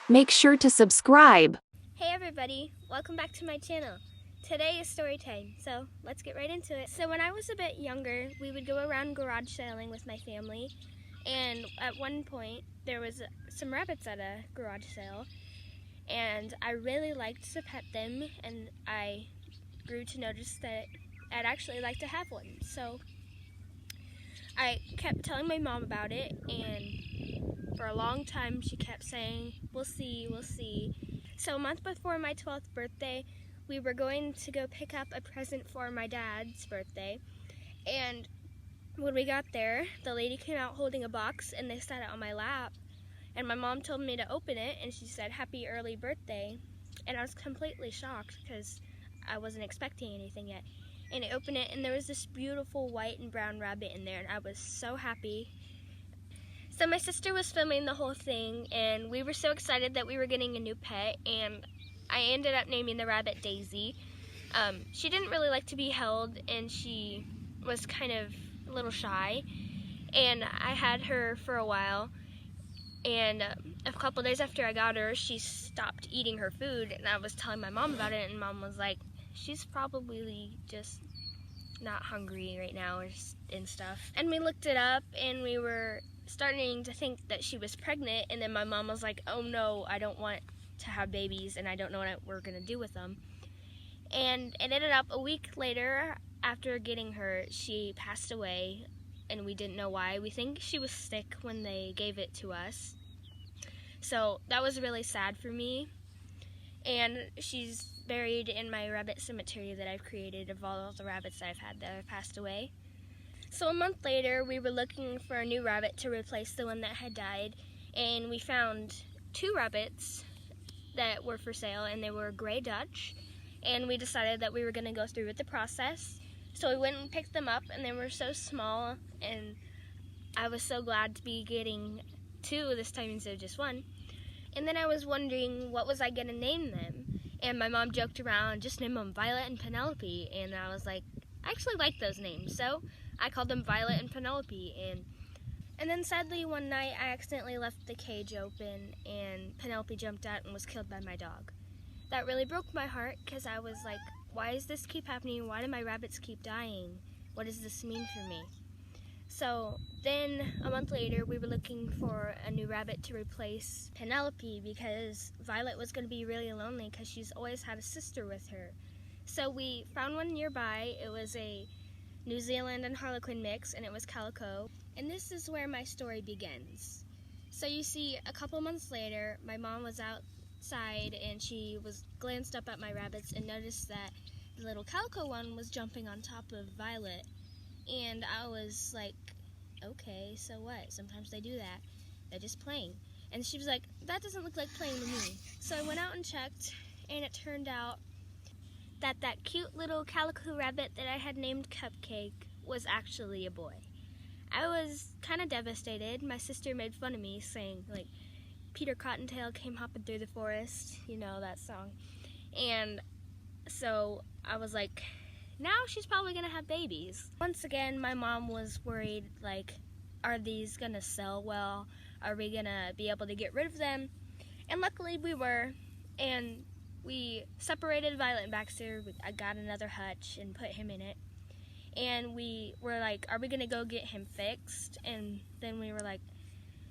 Make sure to subscribe. Hey everybody, welcome back to my channel. Today is story time, so let's get right into it. So when I was a bit younger, we would go around garage sailing with my family, and at one point there was some rabbits at a garage sale, and I really liked to pet them, and I grew to notice that I'd actually like to have one. So I kept telling my mom about it, and for a long time she kept saying, we'll see, we'll see. So a month before my 12th birthday, we were going to go pick up a present for my dad's birthday, and when we got there, the lady came out holding a box and they set it on my lap, and my mom told me to open it, and she said, "Happy early birthday," and I was completely shocked because I wasn't expecting anything yet. And I opened it, and there was this beautiful white and brown rabbit in there, and I was so happy. So my sister was filming the whole thing, and we were so excited that we were getting a new pet, and I ended up naming the rabbit Daisy. She didn't really like to be held, and she was kind of a little shy, and I had her for a while, and a couple days after I got her, she stopped eating her food, and I was telling my mom about it, and Mom was like, she's probably just not hungry right now and stuff. And we looked it up, and we were starting to think that she was pregnant, and then my mom was like, oh no, I don't want to have babies, and I don't know what we're gonna do with them. And it ended up a week later, after getting her, she passed away, and we didn't know why. We think she was sick when they gave it to us. So that was really sad for me. And she's buried in my rabbit cemetery that I've created of all the rabbits that I've had that have passed away. So a month later, we were looking for a new rabbit to replace the one that had died, and we found 2 rabbits that were for sale, and they were gray Dutch, and we decided that we were going to go through with the process. So we went and picked them up, and they were so small, and I was so glad to be getting 2 this time instead of just 1. And then I was wondering, what was I going to name them? And my mom joked around, just name them Violet and Penelope, and I was like, I actually like those names, so I called them Violet and Penelope. And then sadly one night I accidentally left the cage open, and Penelope jumped out and was killed by my dog. That really broke my heart, because I was like, why does this keep happening? Why do my rabbits keep dying? What does this mean for me? So then a month later, we were looking for a new rabbit to replace Penelope, because Violet was going to be really lonely because she's always had a sister with her. So we found one nearby. It was a New Zealand and Harlequin mix, and it was calico. And this is where my story begins. So you see, a couple months later, my mom was outside, and she glanced up at my rabbits and noticed that the little calico one was jumping on top of Violet. And I was like, okay, so what? Sometimes they do that. They're just playing. And she was like, that doesn't look like playing to me. So I went out and checked, and it turned out that cute little calico rabbit that I had named Cupcake was actually a boy. I was kind of devastated. My sister made fun of me, saying, like, Peter Cottontail came hopping through the forest, you know, that song. And so I was like, now she's probably gonna have babies. Once again, my mom was worried, like, are these gonna sell well? Are we gonna be able to get rid of them? And luckily we were, and we separated Violet and Baxter. I got another hutch and put him in it. And we were like, are we gonna go get him fixed? And then we were like,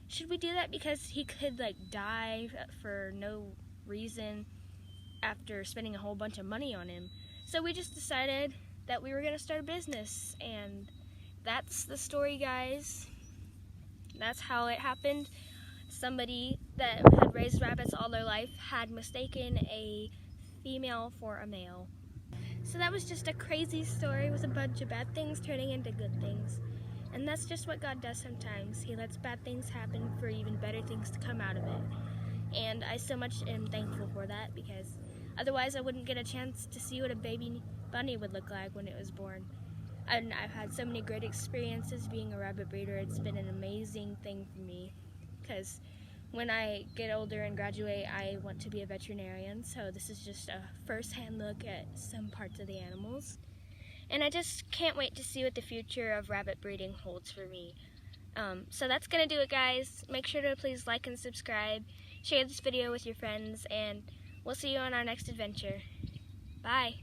should we do that? Because he could, like, die for no reason after spending a whole bunch of money on him. So we just decided that we were going to start a business. And that's the story, guys. That's how it happened. Somebody that had raised rabbits all their life had mistaken a female for a male. So that was just a crazy story with a bunch of bad things turning into good things. And that's just what God does sometimes. He lets bad things happen for even better things to come out of it. And I so much am thankful for that, because otherwise I wouldn't get a chance to see what a baby bunny would look like when it was born. And I've had so many great experiences being a rabbit breeder. It's been an amazing thing for me, because when I get older and graduate, I want to be a veterinarian, so this is just a first-hand look at some parts of the animals. And I just can't wait to see what the future of rabbit breeding holds for me. So that's going to do it, guys. Make sure to please like and subscribe, share this video with your friends, and we'll see you on our next adventure. Bye!